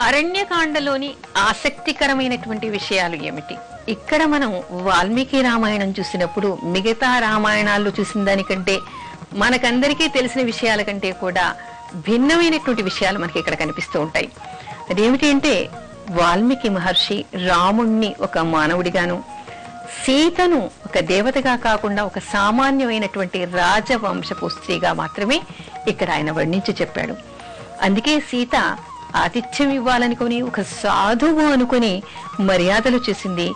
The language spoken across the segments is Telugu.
అరణ్యకాండలోని ఆసక్తికరమైనటువంటి విషయాలు ఏమిటి? ఇక్కడ మనం వాల్మీకి రామాయణం చూసినప్పుడు మిగతా రామాయణాల్లో చూసిన దానికంటే మనకందరికీ తెలిసిన విషయాల కంటే కూడా భిన్నమైనటువంటి విషయాలు మనకి ఇక్కడ కనిపిస్తూ ఉంటాయి. అదేమిటి అంటే వాల్మీకి మహర్షి రాముణ్ణి ఒక మానవుడిగాను, సీతను ఒక దేవతగా కాకుండా ఒక సామాన్యమైనటువంటి రాజవంశపు స్త్రీగా మాత్రమే ఇక్కడ ఆయన వర్ణించి చెప్పాడు. అందుకే సీత ఆతిథ్యం ఇవ్వాలనుకుని ఒక సాధువు అనుకుని మర్యాదలు చేసింది.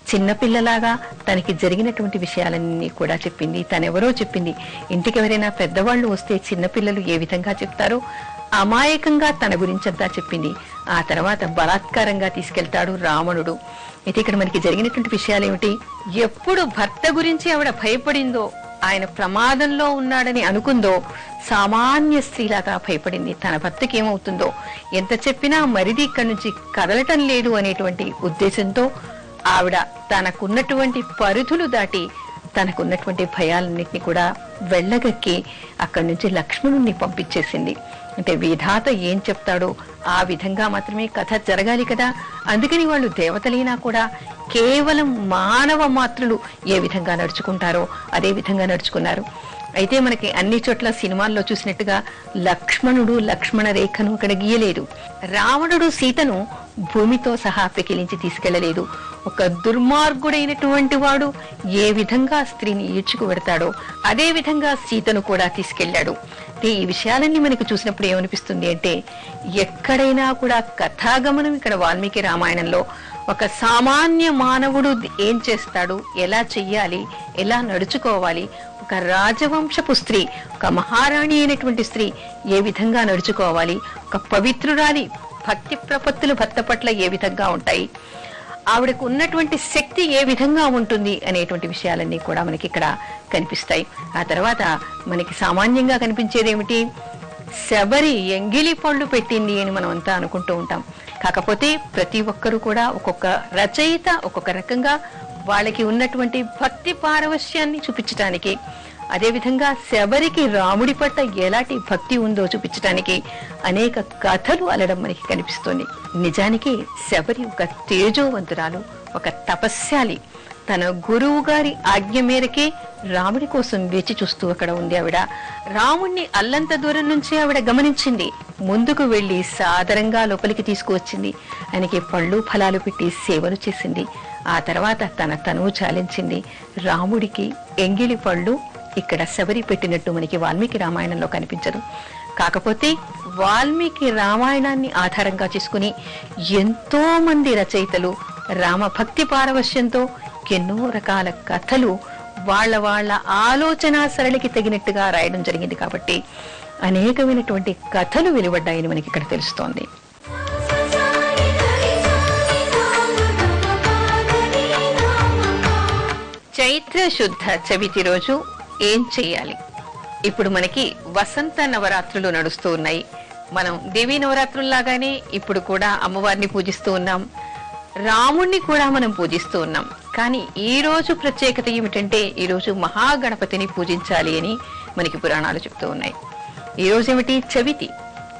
చిన్నపిల్లలాగా తనకి జరిగినటువంటి విషయాలన్నీ కూడా చెప్పింది. తనెవరో చెప్పింది. ఇంటికి ఎవరైనా పెద్దవాళ్ళు వస్తే చిన్నపిల్లలు ఏ విధంగా చెప్తారో అమాయకంగా తన గురించంతా చెప్పింది. ఆ తర్వాత బలాత్కారంగా తీసుకెళ్తాడు రావణుడు. అయితే ఇక్కడ మనకి జరిగినటువంటి విషయాలు ఏమిటి? ఎప్పుడు భర్త గురించి ఆవిడ భయపడిందో, ఆయన ప్రమాదంలో ఉన్నాడని అనుకుందో, సామాన్య స్త్రీలాగా భయపడింది. తన భర్తకి ఏమవుతుందో, ఎంత చెప్పినా మరిది ఇక్కడి నుంచి కదలటం లేదు అనేటువంటి ఉద్దేశంతో ఆవిడ తనకున్నటువంటి పరిధులు దాటి తనకున్నటువంటి భయాలన్నింటినీ కూడా వెళ్ళగక్కి అక్కడి నుంచి లక్ష్మణుణ్ణి పంపించేసింది. అంటే విధాత ఏం చెప్తాడో ఆ విధంగా మాత్రమే కథ జరగాలి కదా. అందుకని వాళ్ళు దేవతలైనా కూడా కేవలం మానవ మాత్రులు ఏ విధంగా నడుచుకుంటారో అదే విధంగా నడుచుకున్నారు. అయితే మనకి అన్ని చోట్ల సినిమాల్లో చూసినట్టుగా లక్ష్మణుడు లక్ష్మణ రేఖను అక్కడ గీయలేదు. రావణుడు సీతను భూమితో సహా పెకిలించి తీసుకెళ్లలేదు. ఒక దుర్మార్గుడైనటువంటి వాడు ఏ విధంగా స్త్రీని ఈడ్చుకు పెడతాడో అదే విధంగా సీతను కూడా తీసుకెళ్లాడు. ఈ విషయాలన్నీ మనకు చూసినప్పుడు ఏమనిపిస్తుంది అంటే, ఎక్కడైనా కూడా కథాగమనం ఇక్కడ వాల్మీకి రామాయణంలో ఒక సామాన్య మానవుడు ఏం చేస్తాడు, ఎలా చెయ్యాలి, ఎలా నడుచుకోవాలి, ఒక రాజవంశపు స్త్రీ, ఒక మహారాణి అయినటువంటి స్త్రీ ఏ విధంగా నడుచుకోవాలి, ఒక పవిత్రురాలి భక్తి ప్రపత్తులు భర్త పట్ల ఏ విధంగా ఉంటాయి, ఆవిడకు ఉన్నటువంటి శక్తి ఏ విధంగా ఉంటుంది అనేటువంటి విషయాలన్నీ కూడా మనకి ఇక్కడ కనిపిస్తాయి. ఆ తర్వాత మనకి సామాన్యంగా కనిపించేది ఏమిటి? శబరి ఎంగిలి పళ్ళు పెట్టింది అని మనం అంతా అనుకుంటూ ఉంటాం. కాకపోతే ప్రతి ఒక్కరూ కూడా ఒక్కొక్క రచయిత ఒక్కొక్క రకంగా వాళ్ళకి ఉన్నటువంటి భక్తి పారవశ్యాన్ని చూపించటానికి, అదేవిధంగా శబరికి రాముడి పట్ల ఎలాంటి భక్తి ఉందో చూపించడానికి అనేక కథలు అలడం మనకి కనిపిస్తుంది. నిజానికి శబరి ఒక తేజోవంతురాలు, ఒక తపస్యాలి. తన గురువు గారి ఆజ్ఞ మేరకే రాముడి కోసం వేచి చూస్తూ అక్కడ ఉంది ఆవిడ. రాముణ్ణి అల్లంత దూరం నుంచి ఆవిడ గమనించింది. ముందుకు వెళ్లి సాదరంగా లోపలికి తీసుకువచ్చింది. ఆయనకి పళ్ళు ఫలాలు పెట్టి సేవలు చేసింది. ఆ తర్వాత తన తనువు చాలించింది. రాముడికి ఎంగిలి పళ్ళు ఇక్కడ శబరి పెట్టినట్టు మనకి వాల్మీకి రామాయణంలో కనిపించదు. కాకపోతే వాల్మీకి రామాయణాన్ని ఆధారంగా చేసుకుని ఎంతో మంది రచయితలు రామభక్తి పారవశ్యంతో ఎన్నో రకాల కథలు వాళ్ళ ఆలోచన సరళికి తగినట్టుగా రాయడం జరిగింది. కాబట్టి అనేకమైనటువంటి కథలు వెలువడ్డాయని మనకి ఇక్కడ తెలుస్తోంది. చైత్ర శుద్ధ చవితి రోజు ఏం చెయ్యాలి? ఇప్పుడు మనకి వసంత నవరాత్రులు నడుస్తూ ఉన్నాయి. మనం దేవీ నవరాత్రుల్లాగానే ఇప్పుడు కూడా అమ్మవారిని పూజిస్తూ ఉన్నాం, రాముణ్ణి కూడా మనం పూజిస్తూ ఉన్నాం. కానీ ఈ రోజు ప్రత్యేకత ఏమిటంటే, ఈ రోజు మహాగణపతిని పూజించాలి అని మనకి పురాణాలు చెప్తూ ఉన్నాయి. ఈ రోజు ఏమిటి? చవితి.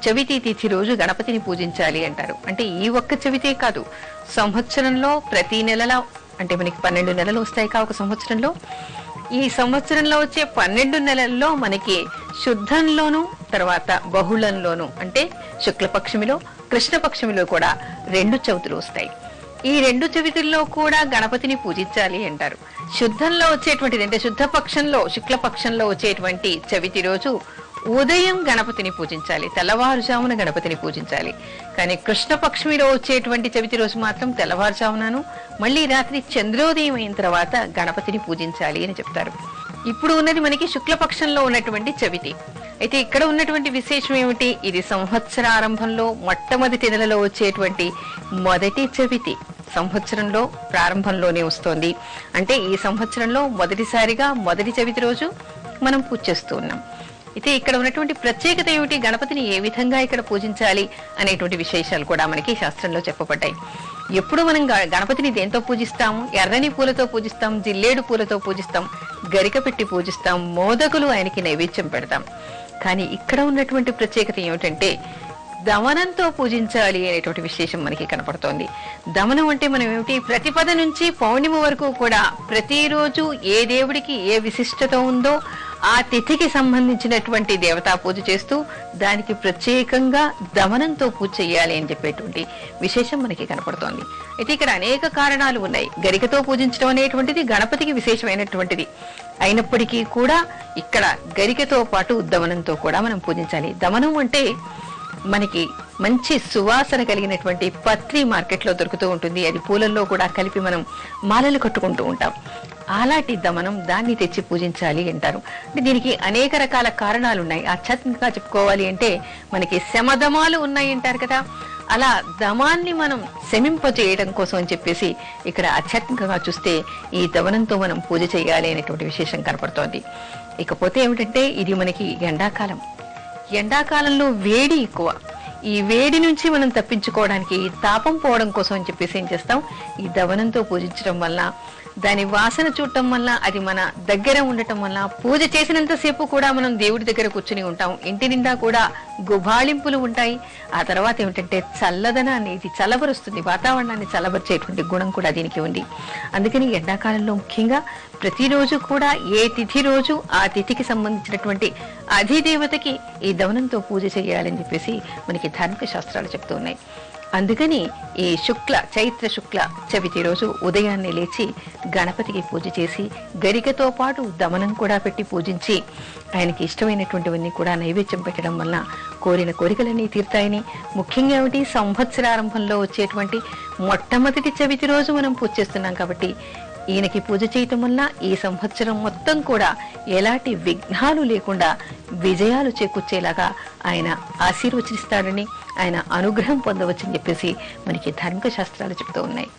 చవితి తిథి రోజు గణపతిని పూజించాలి అంటారు. అంటే ఈ ఒక్క చవితే కాదు, సంవత్సరంలో ప్రతి నెలలో, అంటే మనకి 12 నెలలు వస్తాయి కా ఒక సంవత్సరంలో. ఈ సంవత్సరంలో వచ్చే 12 నెలల్లో మనకి శుద్ధంలోనూ తర్వాత బహుళంలోనూ, అంటే శుక్లపక్షమిలో కృష్ణపక్షమిలో కూడా 2 చవితులు వస్తాయి. ఈ 2 చవితుల్లో కూడా గణపతిని పూజించాలి అంటారు. శుద్ధంలో వచ్చేటువంటిది అంటే శుద్ధ పక్షంలో శుక్లపక్షంలో వచ్చేటువంటి చవితి రోజు ఉదయం గణపతిని పూజించాలి, తెల్లవారుజామున గణపతిని పూజించాలి. కానీ కృష్ణపక్షమిలో వచ్చేటువంటి చవితి రోజు మాత్రం తెల్లవారుజామునను మళ్ళీ రాత్రి చంద్రోదయం అయిన తర్వాత గణపతిని పూజించాలి అని చెప్తారు. ఇప్పుడు ఉన్నది మనకి శుక్లపక్షంలో ఉన్నటువంటి చవితి. అయితే ఇక్కడ ఉన్నటువంటి విశేషం ఏమిటి? ఇది సంవత్సరారంభంలో మొట్టమొదటి నెలలో వచ్చేటువంటి మొదటి చవితి. సంవత్సరంలో ప్రారంభంలోనే వస్తోంది. అంటే ఈ సంవత్సరంలో మొదటిసారిగా మొదటి చవితి రోజు మనం పూజ చేస్తూ ఉన్నాం. అయితే ఇక్కడ ఉన్నటువంటి ప్రత్యేకత ఏమిటి? గణపతిని ఏ విధంగా ఇక్కడ పూజించాలి అనేటువంటి విశేషాలు కూడా మనకి శాస్త్రంలో చెప్పబడ్డాయి. ఎప్పుడు మనం గణపతిని దేంతో పూజిస్తాము? ఎర్రని పూలతో పూజిస్తాం, జిల్లేడు పూలతో పూజిస్తాం, గరిక పెట్టి పూజిస్తాం, మోదకులు ఆయనకి నైవేద్యం పెడతాం. కానీ ఇక్కడ ఉన్నటువంటి ప్రత్యేకత ఏమిటంటే దమనంతో పూజించాలి అనేటువంటి విశేషం మనకి కనపడుతోంది. దమనం అంటే మనం ఏమిటి, ప్రతిపద నుంచి పౌర్ణిమ వరకు కూడా ప్రతిరోజు ఏ దేవుడికి ఏ విశిష్టత ఉందో ఆ తిథికి సంబంధించినటువంటి దేవతా పూజ చేస్తూ దానికి ప్రత్యేకంగా దమనంతో పూజ చేయాలి అని చెప్పేటువంటి విశేషం మనకి కనపడుతోంది. అయితే ఇక్కడ అనేక కారణాలు ఉన్నాయి. గరికతో పూజించడం అనేటువంటిది గణపతికి విశేషమైనటువంటిది అయినప్పటికీ కూడా ఇక్కడ గరికతో పాటు దమనంతో కూడా మనం పూజించాలి. దమనం అంటే మనకి మంచి సువాసన కలిగినటువంటి పత్రి మార్కెట్లో దొరుకుతూ ఉంటుంది. అది పూలల్లో కూడా కలిపి మనం మాలలు కట్టుకుంటూ ఉంటాం. అలాంటి దమనం, దాన్ని తెచ్చి పూజించాలి అంటారు. అంటే దీనికి అనేక రకాల కారణాలు ఉన్నాయి. ఆధ్యాత్మికంగా చెప్పుకోవాలి అంటే మనకి శమదమాలు ఉన్నాయి అంటారు కదా, అలా దమాన్ని మనం శమింపజేయడం కోసం అని చెప్పేసి ఇక్కడ ఆధ్యాత్మికంగా చూస్తే ఈ దమనంతో మనం పూజ చేయాలి అనేటువంటి విశేషం కనపడుతోంది. ఇకపోతే ఏమిటంటే ఇది మనకి ఎండాకాలం. ఎండాకాలంలో వేడి ఎక్కువ. ఈ వేడి నుంచి మనం తప్పించుకోవడానికి, తాపం పోవడం కోసం అని చెప్పేసి ఏం చేస్తాం, ఈ దవనంతో పూజించడం వల్ల, దాని వాసన చూడటం వల్ల, అది మన దగ్గర ఉండటం వల్ల, పూజ చేసినంతసేపు కూడా మనం దేవుడి దగ్గర కూర్చుని ఉంటాం. ఇంటి నిండా కూడా గుబాళింపులు ఉంటాయి. ఆ తర్వాత ఏమిటంటే చల్లదనాన్ని, ఇది చల్లబరుస్తుంది, వాతావరణాన్ని చల్లబరిచేటువంటి గుణం కూడా దీనికి ఉంది. అందుకని ఎండాకాలంలో ముఖ్యంగా ప్రతిరోజు కూడా ఏ తిథి రోజు ఆ తిథికి సంబంధించినటువంటి అధిదేవతకి ఈ దవనంతో పూజ చేయాలని చెప్పేసి మనకి ధార్మిక శాస్త్రాలు చెప్తూ ఉన్నాయి. అందుకని ఈ చైత్ర శుక్ల చవితి రోజు ఉదయాన్నే లేచి గణపతికి పూజ చేసి గరికతో పాటు దమనం కూడా పెట్టి పూజించి ఆయనకి ఇష్టమైనటువంటివన్నీ కూడా నైవేద్యం పెట్టడం వల్ల కోరిన కోరికలన్నీ తీరుతాయని, ముఖ్యంగా ఏమిటి, సంవత్సరారంభంలో వచ్చేటువంటి మొట్టమొదటి చవితి రోజు మనం పూజ చేస్తున్నాం కాబట్టి ఈయనకి పూజ చేయటం వల్ల ఈ సంవత్సరం మొత్తం కూడా ఎలాంటి విఘ్నాలు లేకుండా విజయాలు చేకూర్చేలాగా ఆయన ఆశీర్వచిస్తాడని, ఆయన అనుగ్రహం పొందవచ్చని చెప్పేసి మనకి ధార్మిక శాస్త్రాలు చెప్తూ ఉన్నాయి.